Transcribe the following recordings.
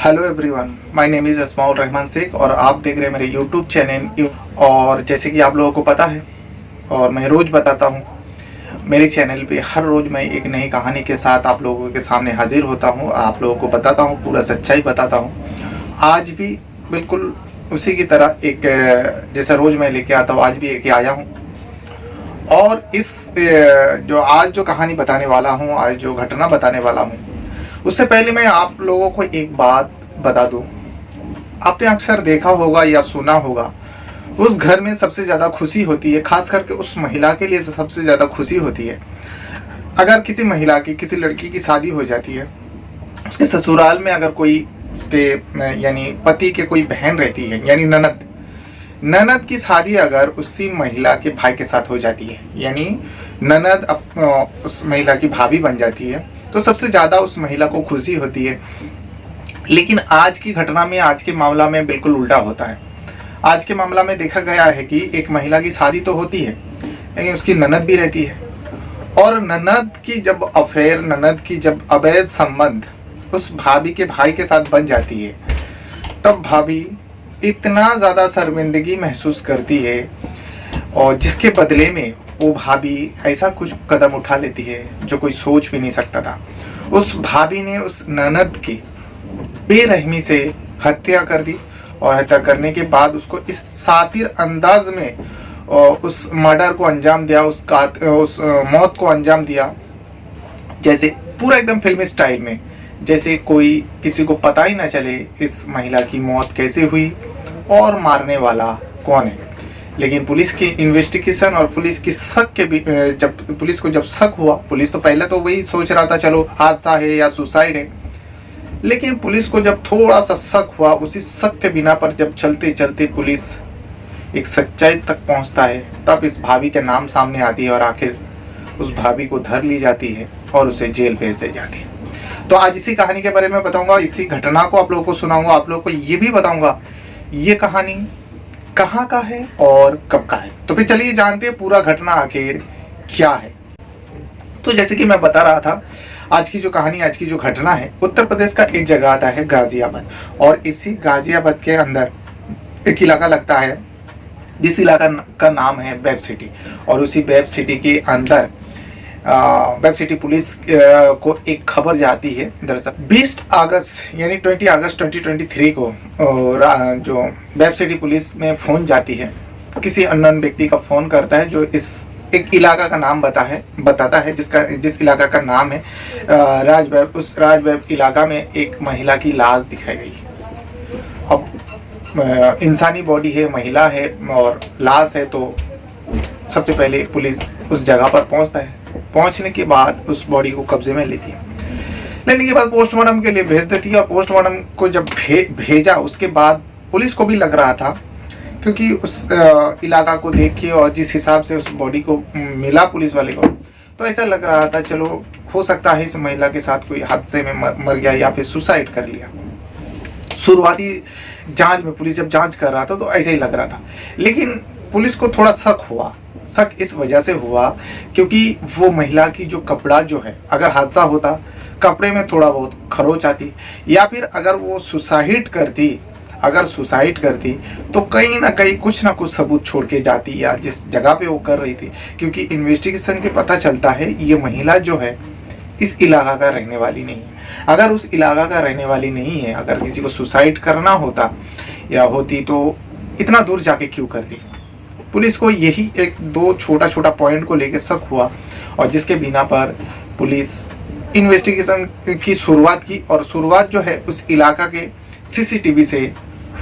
Hello everyone, my name is Asmaul Rahman Shaikh और आप देख रहे हैं मेरे यूट्यूब चैनल। और जैसे कि आप लोगों को पता है और मैं रोज़ बताता हूँ, मेरे चैनल पे हर रोज़ मैं एक नई कहानी के साथ आप लोगों के सामने हाजिर होता हूँ। आप लोगों को बताता हूँ, पूरा सच्चाई बताता हूँ। आज भी बिल्कुल उसी की तरह एक जैसा रोज़ मैं लेके आता हूँ, आज भी एक आया हूँ। और इस जो आज जो कहानी बताने वाला हूँ, आज जो घटना बताने वाला हूँ, उससे पहले मैं आप लोगों को एक बात बता दूं। आपने अक्सर देखा होगा या सुना होगा, उस घर में सबसे ज़्यादा खुशी होती है, खास करके उस महिला के लिए सबसे ज़्यादा खुशी होती है अगर किसी महिला की, किसी लड़की की शादी हो जाती है। उसके ससुराल में अगर कोई उसके यानी पति के कोई बहन रहती है, यानी ननद की शादी अगर उसी महिला के भाई के साथ हो जाती है, यानी ननद उस महिला की भाभी बन जाती है, तो सबसे ज़्यादा उस महिला को खुशी होती है। लेकिन आज की घटना में, आज के मामला में बिल्कुल उल्टा होता है। आज के मामला में देखा गया है कि एक महिला की शादी तो होती है, लेकिन उसकी ननद भी रहती है। और ननद की जब अवैध संबंध उस भाभी के भाई के साथ बन जाती है, तब भाभी इतना ज़्यादा शर्मिंदगी महसूस करती है, और जिसके बदले में वो भाभी ऐसा कुछ कदम उठा लेती है जो कोई सोच भी नहीं सकता था। उस भाभी ने उस ननद की बेरहमी से हत्या कर दी, और हत्या करने के बाद उसको इस सातिर अंदाज में उस मर्डर को अंजाम दिया, उस मौत को अंजाम दिया, जैसे पूरा एकदम फिल्मी स्टाइल में, जैसे कोई किसी को पता ही ना चले इस महिला की मौत कैसे हुई और मारने वाला कौन है। लेकिन पुलिस की इन्वेस्टिगेशन और पुलिस की शक के भी जब पुलिस को शक हुआ, पुलिस तो पहले तो वही सोच रहा था चलो हादसा है या सुसाइड है, लेकिन पुलिस को जब थोड़ा सा शक हुआ, उसी शक के बिना पर जब चलते चलते पुलिस एक सच्चाई तक पहुंचता है, तब इस भाभी के नाम सामने आती है और आखिर उस भाभी को धर ली जाती है और उसे जेल भेज दी जाती है। तो आज इसी कहानी के बारे में बताऊंगा, इसी घटना को आप लोगों को सुनाऊंगा, आप लोगों को ये भी बताऊंगा ये कहानी कहाँ का है और कब का है। तो फिर चलिए जानते हैं पूरा घटना आखिर क्या है। तो जैसे कि मैं बता रहा था, आज की जो कहानी, आज की जो घटना है, उत्तर प्रदेश का एक जगह आता है गाजियाबाद, और इसी गाजियाबाद के अंदर एक इलाका लगता है जिस इलाका का नाम है वेब सिटी। और उसी वेब सिटी के अंदर वेब सिटी पुलिस को एक खबर जाती है। दरअसल 20 अगस्त यानी 20 अगस्त 2023 को जो वेब सिटी पुलिस में फ़ोन जाती है, किसी अननोन व्यक्ति का फ़ोन करता है, जो इस एक इलाका का नाम बताता है, जिस इलाका का नाम है राजवेब। उस राजवेब इलाका में एक महिला की लाश दिखाई गई। अब इंसानी बॉडी है, महिला है और लाश है, तो सबसे पहले पुलिस उस जगह पर पहुंचता है। पहुंचने के बाद उस बॉडी को कब्जे में लेती है, लेने के बाद पोस्टमार्टम के लिए भेज देती है। और पोस्टमार्टम को जब भेजा, उसके बाद पुलिस को भी लग रहा था, क्योंकि उस इलाका को देख के और जिस हिसाब से उस बॉडी को मिला पुलिस वाले को, तो ऐसा लग रहा था चलो हो सकता है इस महिला के साथ कोई हादसे में मर गया या फिर सुसाइड कर लिया। शुरुआती जांच में पुलिस जब जांच कर रहा था तो ऐसा ही लग रहा था, लेकिन पुलिस को थोड़ा शक हुआ। शक इस वजह से हुआ क्योंकि वो महिला की जो कपड़ा जो है, अगर हादसा होता कपड़े में थोड़ा बहुत खरोच आती, या फिर अगर वो सुसाइड करती तो कहीं ना कहीं कुछ ना कुछ सबूत छोड़ के जाती, या जिस जगह पे वो कर रही थी। क्योंकि इन्वेस्टिगेशन के पता चलता है ये महिला जो है इस इलाका का रहने वाली नहीं है। अगर उस इलाका का रहने वाली नहीं है, अगर किसी को सुसाइड करना होता या होती तो इतना दूर जाके क्यों करती। पुलिस को यही एक दो छोटा पॉइंट को लेकर शक हुआ, और जिसके बिना पर पुलिस इन्वेस्टिगेशन की शुरुआत की। और शुरुआत जो है उस इलाका के सीसीटीवी से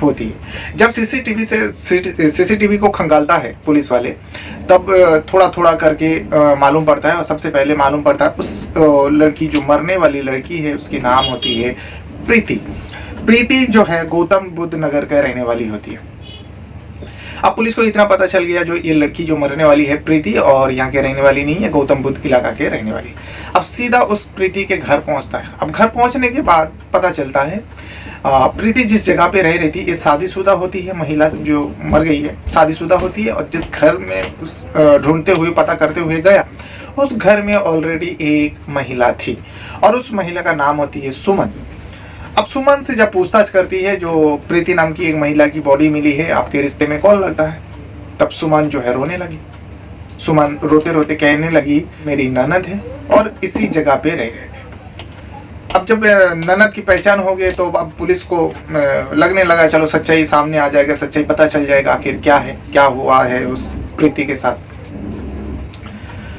होती है। जब सीसीटीवी को खंगालता है पुलिस वाले, तब थोड़ा करके मालूम पड़ता है, और सबसे पहले मालूम पड़ता है उस लड़की, जो मरने वाली लड़की है, उसकी नाम होती है प्रीति जो है गौतम बुद्ध नगर का रहने वाली होती है। अब पुलिस को इतना पता चल गया, जो ये लड़की जो मरने वाली है प्रीति, और यहाँ के रहने वाली नहीं है, गौतम बुद्ध इलाका के रहने वाली। अब सीधा उस प्रीति के घर पहुँचता है। अब घर पहुँचने के बाद पता चलता है प्रीति जिस जगह पे रह रही थी, ये शादीशुदा होती है। महिला जो मर गई है शादीशुदा होती है, और जिस घर में उस ढूंढते हुए, पता करते हुए गया, उस घर में ऑलरेडी एक महिला थी, और उस महिला का नाम होती है सुमन। अब सुमन से जब पूछताछ करती है, जो प्रीति नाम की एक महिला की बॉडी मिली है, आपके रिश्ते में कौन लगता है, तब सुमन जो है रोने लगी। सुमन रोते रोते कहने लगी मेरी ननद है और इसी जगह पे रह गए थे। अब जब ननद की पहचान हो गई तो अब पुलिस को लगने लगा चलो सच्चाई सामने आ जाएगा, सच्चाई पता चल जाएगा आखिर क्या है, क्या हुआ है उस प्रीति के साथ।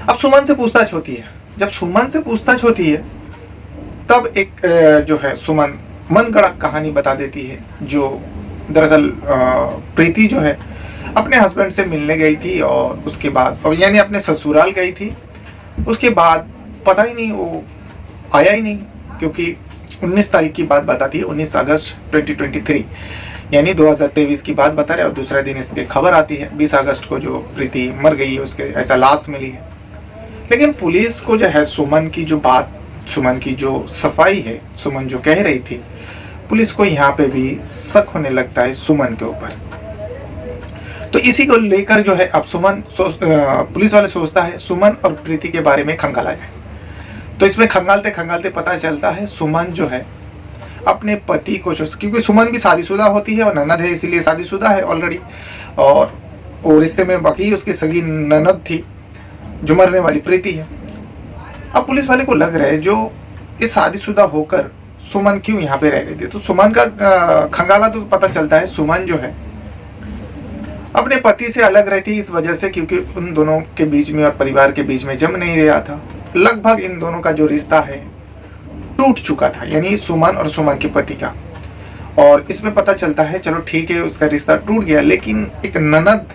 अब सुमन से पूछताछ होती है। जब सुमन से पूछताछ होती है तब एक जो है सुमन मनगढ़ंत कहानी बता देती है। जो दरअसल प्रीति जो है अपने हस्बैंड से मिलने गई थी और उसके बाद यानी अपने ससुराल गई थी, उसके बाद पता ही नहीं वो आया ही नहीं, क्योंकि 19 तारीख की बात बताती है, 19 अगस्त 2023 यानी 2023 की बात बता रहे। और दूसरा दिन इसकी खबर आती है 20 अगस्त को जो प्रीति मर गई है, उसके ऐसा लाश मिली है। लेकिन पुलिस को जो है सुमन की जो बात, सुमन की जो सफाई है, सुमन जो कह रही थी, पुलिस को यहाँ पे भी शक होने लगता है सुमन के ऊपर। तो इसी को लेकर जो है अब पुलिस वाले सोचता है सुमन और प्रीति के बारे में खंगाला जाए। तो इसमें खंगालते खंगालते पता चलता है सुमन जो है अपने पति को, क्योंकि सुमन भी शादीशुदा होती है और ननद है, इसीलिए शादीशुदा है ऑलरेडी, और वो रिश्ते में बाकी उसकी सगी ननद थी जो मरने वाली प्रीति है। अब पुलिस वाले को लग रहा है जो ये शादीशुदा होकर सुमन क्यों यहाँ पे रह रही थी। तो सुमन का खंगाला तो पता चलता है सुमन जो है अपने पति से अलग रहती इस वजह से क्योंकि उन दोनों के बीच में और परिवार के बीच में जम नहीं रहा था। लगभग इन दोनों का जो रिश्ता है टूट चुका था, यानी सुमन और सुमन के पति का। और इसमें पता चलता है चलो ठीक है उसका रिश्ता टूट गया, लेकिन एक ननद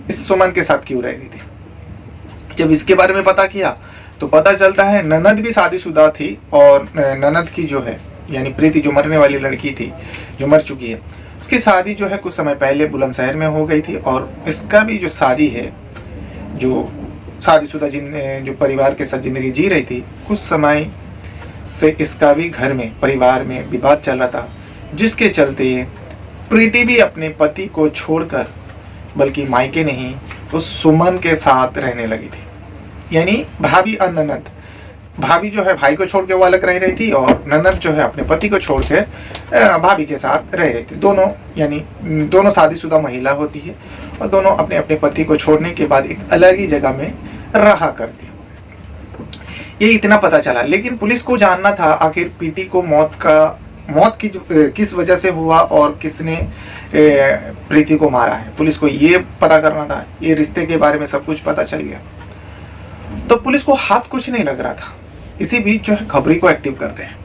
इस सुमन के साथ क्यों रह रही थी। जब इसके बारे में पता किया तो पता चलता है ननद भी शादीशुदा थी और ननद की जो है यानी प्रीति जो मरने वाली लड़की थी जो मर चुकी है, उसकी शादी जो है कुछ समय पहले बुलंदशहर में हो गई थी। और इसका भी जो शादी है, जो शादीशुदा जो परिवार के साथ जिंदगी जी रही थी, कुछ समय से इसका भी घर में परिवार में विवाद चल रहा था, जिसके चलते प्रीति भी अपने पति को छोड़कर बल्कि मायके नहीं उस सुमन के साथ रहने लगी थी। यानी भाभी और ननद, भाभी जो है भाई को छोड़ के वो अलग रह रही थी और ननद जो है अपने पति को छोड़ के भाभी के साथ रह रही थी। दोनों यानी दोनों शादीशुदा महिला होती है और दोनों अपने अपने पति को छोड़ने के बाद एक अलग ही जगह में रहा करती है। ये इतना पता चला, लेकिन पुलिस को जानना था आखिर प्रीति को मौत की किस वजह से हुआ और किसने प्रीति को मारा है। पुलिस को ये पता करना था। ये रिश्ते के बारे में सब कुछ पता चल गया तो पुलिस को हाथ कुछ नहीं लग रहा था। इसी बीच जो है खबरी को एक्टिव करते हैं।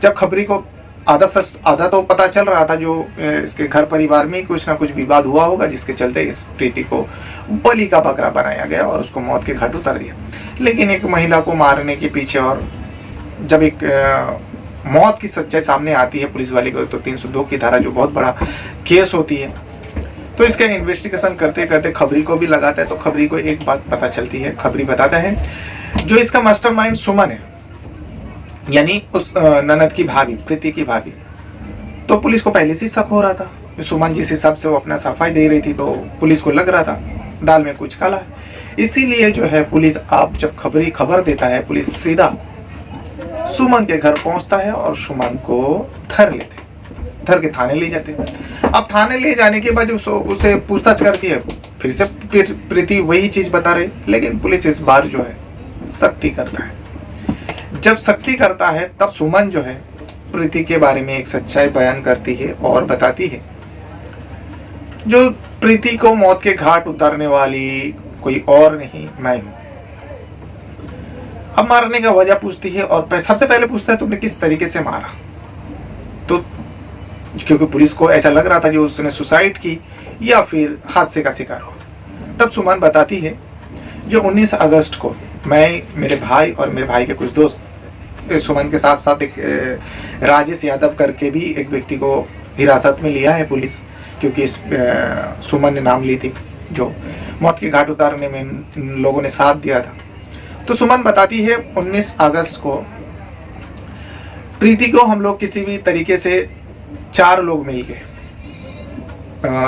जब खबरी को आधा तो पता चल रहा था जो इसके घर परिवार में कुछ ना कुछ विवाद हुआ होगा, जिसके चलते इस प्रीति को बलि का बकरा बनाया गया और उसको मौत के घाट उतार दिया। लेकिन एक महिला को मारने के पीछे और जब एक मौत की सच्चाई सामने आती है पुलिस वाले को, तो 302 की धारा जो बहुत बड़ा केस होती है, तो इसका इन्वेस्टिगेशन करते करते खबरी को भी लगाता है। तो खबरी को एक बात पता चलती है, खबरी बताता है जो इसका मास्टरमाइंड सुमन है, यानी उस ननद की भाभी, प्रीति की भाभी। तो पुलिस को पहले से शक हो रहा था, सुमन जिस हिसाब से वो अपना सफाई दे रही थी तो पुलिस को लग रहा था दाल में कुछ काला है। इसीलिए जो है पुलिस, आप जब खबरी खबर देता है, पुलिस सीधा सुमन के घर पहुंचता है और सुमन को धर के थाने ले जाते हैं। अब थाने ले जाने के बाद उसे पूछताछ करती है, फिर से प्रीति वही चीज बता रही, लेकिन पुलिस इस बार जो है सख्ती करता है। जब सख्ती करता है तब सुमन जो है प्रीति के बारे में एक सच्चाई बयान करती है और बताती है जो प्रीति को मौत के घाट उतारने वाली कोई और नहीं, मैं हूं। अब मारने का वजह पूछती है और सबसे पहले पूछता है तुमने किस तरीके से मारा। तो क्योंकि पुलिस को ऐसा लग रहा था कि उसने सुसाइड की या फिर हादसे का शिकार हुआ। तब सुमन बताती है जो 19 अगस्त को मैं, मेरे भाई और मेरे भाई के कुछ दोस्त, सुमन के साथ साथ एक राजेश यादव करके भी एक व्यक्ति को हिरासत में लिया है पुलिस, क्योंकि इस सुमन ने नाम ली थी जो मौत के घाट उतारने में लोगों ने साथ दिया था। तो सुमन बताती है 19 अगस्त को प्रीति को हम लोग किसी भी तरीके से 4 लोग मिल गए,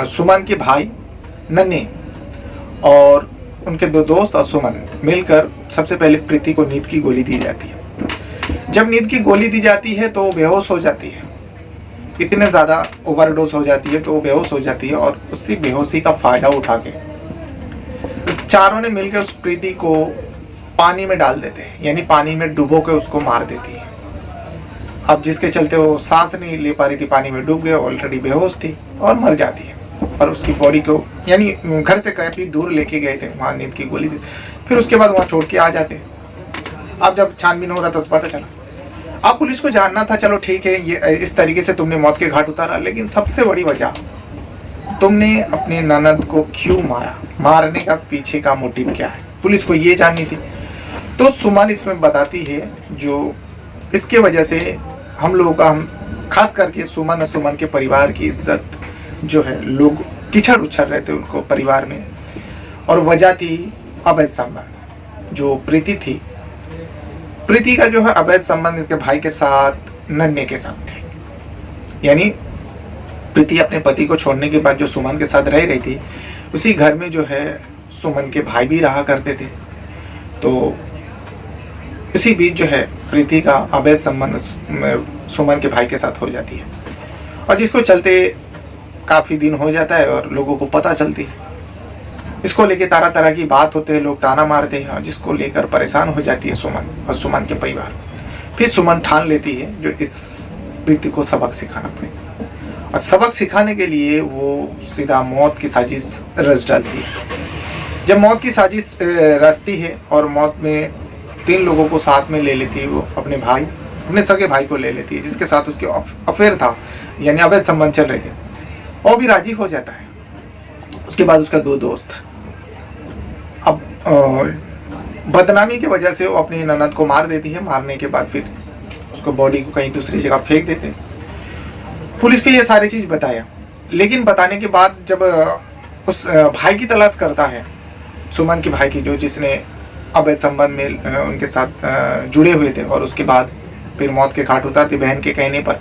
सुमन के भाई, नन्हे और उनके 2 दोस्त और सुमन मिलकर सबसे पहले प्रीति को नींद की गोली दी जाती है। जब नींद की गोली दी जाती है तो वो बेहोश हो जाती है, इतने ज़्यादा ओवरडोज हो जाती है तो वो बेहोश हो जाती है। और उसी बेहोशी का फ़ायदा उठा के चारों ने मिलकर उस प्रीति को पानी में डाल देते हैं, यानी पानी में डुबो के उसको मार देती है। अब जिसके चलते वो सांस नहीं ले पा रही थी, पानी में डूब गया, ऑलरेडी बेहोश थी और मर जाती है। और उसकी बॉडी को यानी घर से काफ़ी दूर लेके गए थे, वहाँ नींद की गोली दी, फिर उसके बाद वहाँ छोड़ के आ जाते। अब जब छानबीन हो रहा था तो पता चला। अब पुलिस को जानना था, चलो ठीक है ये इस तरीके से तुमने मौत के घाट उतारा, लेकिन सबसे बड़ी वजह तुमने अपने ननद को क्यों मारा, मारने का पीछे का मोटिव क्या है, पुलिस को ये जाननी थी। तो सुमन इसमें बताती है जो इसके वजह से हम लोगों का, हम खास करके सुमन और सुमन के परिवार की इज्जत जो है, लोग किचड़ उछड़ रहे थे उनको परिवार में, और वजह थी अवैध संबंध। जो प्रीति थी, प्रीति का जो है अवैध संबंध इसके भाई के साथ, नन्हे के साथ थे। यानी प्रीति अपने पति को छोड़ने के बाद जो सुमन के साथ रह रही थी, उसी घर में जो है सुमन के भाई भी रहा करते थे। तो इसी बीच जो है प्रीति का अवैध संबंध सुमन के भाई के साथ हो जाती है, और जिसको चलते काफ़ी दिन हो जाता है और लोगों को पता चलती है। इसको लेके तरह तरह की बात होते हैं, लोग ताना मारते हैं, और जिसको लेकर परेशान हो जाती है सुमन और सुमन के परिवार। फिर सुमन ठान लेती है जो इस प्रीति को सबक सिखाना पड़ेगा, और सबक सिखाने के लिए वो सीधा मौत की साजिश रच डालती है। जब मौत की साजिश रचती है और मौत में 3 लोगों को साथ में ले लेती है, वो अपने भाई, अपने सगे भाई को ले लेती है, जिसके साथ उसके अफेयर था, यानी अवैध संबंध चल रहे थे, और भी राजी हो जाता है। उसके बाद उसका 2 दोस्त, अब बदनामी की वजह से वो अपनी ननद को मार देती है। मारने के बाद फिर उसको बॉडी को कहीं दूसरी जगह फेंक देते हैं। पुलिस को ये सारी चीज़ बताया, लेकिन बताने के बाद जब उस भाई की तलाश करता है, सुमन के भाई की, जो जिसने अवैध संबंध में उनके साथ जुड़े हुए थे, और उसके बाद फिर मौत के घाट उतारती बहन के कहने पर,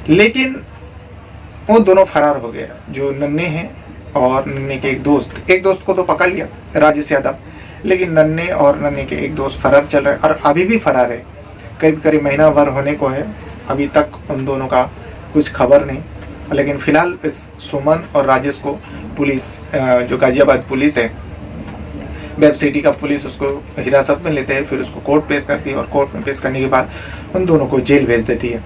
लेकिन वो दोनों फरार हो गए। जो नन्हे हैं और नन्हे के एक दोस्त को तो पकड़ लिया, राजेश यादव, लेकिन नन्हे और नन्हे के एक दोस्त फरार चल रहे हैं, और अभी भी फरार है। करीब करीब महीना भर होने को है, अभी तक उन दोनों का कुछ खबर नहीं। लेकिन फिलहाल इस सुमन और राजेश को पुलिस, जो गाजियाबाद पुलिस है, वेब सिटी का पुलिस, उसको हिरासत में लेते हैं, फिर उसको कोर्ट पेश करती है, और कोर्ट में पेश करने के बाद उन दोनों को जेल भेज देती है।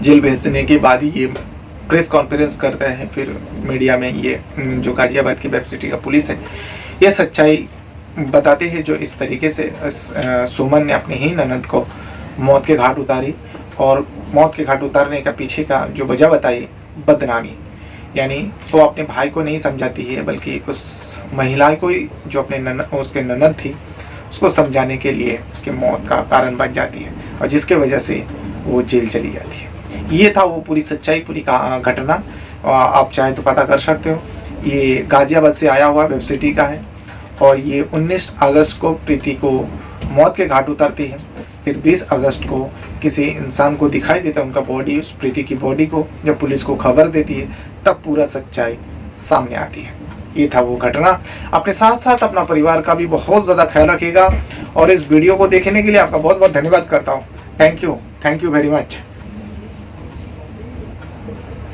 जेल भेजने के बाद ही ये प्रेस कॉन्फ्रेंस करते हैं, फिर मीडिया में ये जो गाजियाबाद की वेब सिटी का पुलिस है, ये सच्चाई बताते हैं जो इस तरीके से सुमन ने अपनी ही ननद को मौत के घाट उतारी, और मौत के घाट उतारने का पीछे का जो वजह बताई, बदनामी। यानी वो अपने भाई को नहीं समझाती है, बल्कि उस महिला को ही, जो अपने उसके ननद थी, उसको समझाने के लिए उसके मौत का कारण बन जाती है, और जिसके वजह से वो जेल चली जाती है। ये था वो पूरी सच्चाई, पूरी घटना। आप चाहे तो पता कर सकते हो। ये गाजियाबाद से आया हुआ वेब सिटी का है, और ये 19 अगस्त को प्रीति को मौत के घाट उतरती है। फिर 20 अगस्त को किसी इंसान को दिखाई देता है उनका बॉडी, उस प्रीति की बॉडी को। जब पुलिस को खबर देती है तब पूरा सच्चाई सामने आती है। ये था वो घटना। अपने साथ साथ अपना परिवार का भी बहुत ज़्यादा ख्याल रखिएगा, और इस वीडियो को देखने के लिए आपका बहुत बहुत धन्यवाद करता हूँ। Thank you very much.